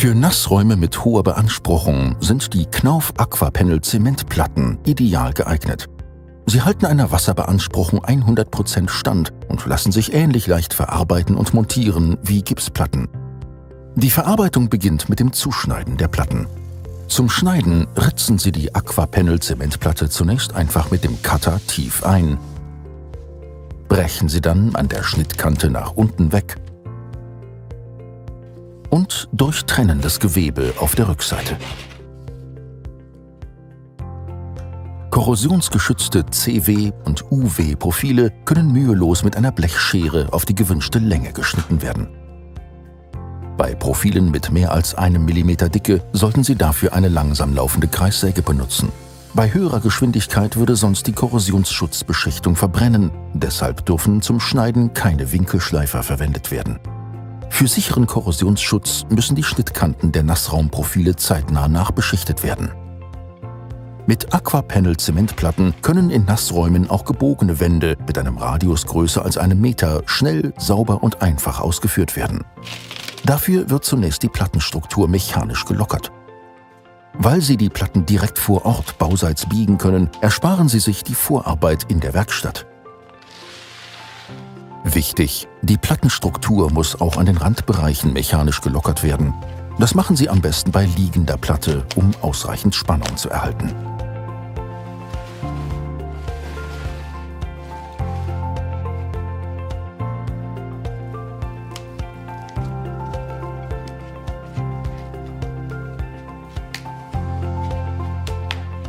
Für Nassräume mit hoher Beanspruchung sind die Knauf Aquapanel Zementplatten ideal geeignet. Sie halten einer Wasserbeanspruchung 100% stand und lassen sich ähnlich leicht verarbeiten und montieren wie Gipsplatten. Die Verarbeitung beginnt mit dem Zuschneiden der Platten. Zum Schneiden ritzen Sie die Aquapanel Zementplatte zunächst einfach mit dem Cutter tief ein. Brechen Sie dann an der Schnittkante nach unten weg und durchtrennen das Gewebe auf der Rückseite. Korrosionsgeschützte CW- und UW-Profile können mühelos mit einer Blechschere auf die gewünschte Länge geschnitten werden. Bei Profilen mit mehr als 1 mm Dicke sollten Sie dafür eine langsam laufende Kreissäge benutzen. Bei höherer Geschwindigkeit würde sonst die Korrosionsschutzbeschichtung verbrennen, deshalb dürfen zum Schneiden keine Winkelschleifer verwendet werden. Für sicheren Korrosionsschutz müssen die Schnittkanten der Nassraumprofile zeitnah nachbeschichtet werden. Mit Aquapanel Zementplatten können in Nassräumen auch gebogene Wände mit einem Radius größer als 1 Meter schnell, sauber und einfach ausgeführt werden. Dafür wird zunächst die Plattenstruktur mechanisch gelockert. Weil Sie die Platten direkt vor Ort bauseits biegen können, ersparen Sie sich die Vorarbeit in der Werkstatt. Wichtig: Die Plattenstruktur muss auch an den Randbereichen mechanisch gelockert werden. Das machen Sie am besten bei liegender Platte, um ausreichend Spannung zu erhalten.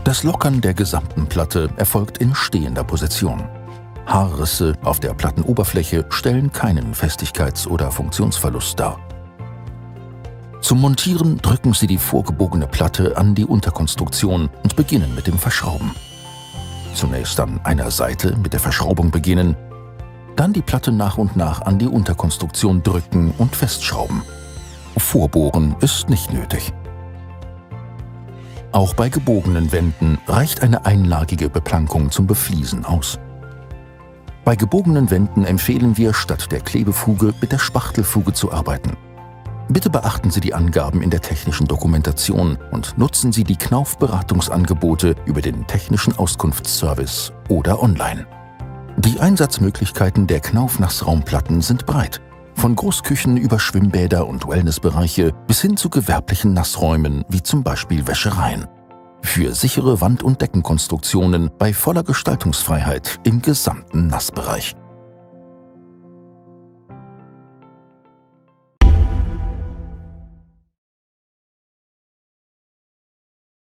Das Lockern der gesamten Platte erfolgt in stehender Position. Haarrisse auf der Plattenoberfläche stellen keinen Festigkeits- oder Funktionsverlust dar. Zum Montieren drücken Sie die vorgebogene Platte an die Unterkonstruktion und beginnen mit dem Verschrauben. Zunächst an einer Seite mit der Verschraubung beginnen, dann die Platte nach und nach an die Unterkonstruktion drücken und festschrauben. Vorbohren ist nicht nötig. Auch bei gebogenen Wänden reicht eine einlagige Beplankung zum Befliesen aus. Bei gebogenen Wänden empfehlen wir, statt der Klebefuge mit der Spachtelfuge zu arbeiten. Bitte beachten Sie die Angaben in der technischen Dokumentation und nutzen Sie die Knauf-Beratungsangebote über den Technischen Auskunftsservice oder online. Die Einsatzmöglichkeiten der Knauf-Nassraumplatten sind breit. Von Großküchen über Schwimmbäder und Wellnessbereiche bis hin zu gewerblichen Nassräumen wie zum Beispiel Wäschereien. Für sichere Wand- und Deckenkonstruktionen bei voller Gestaltungsfreiheit im gesamten Nassbereich.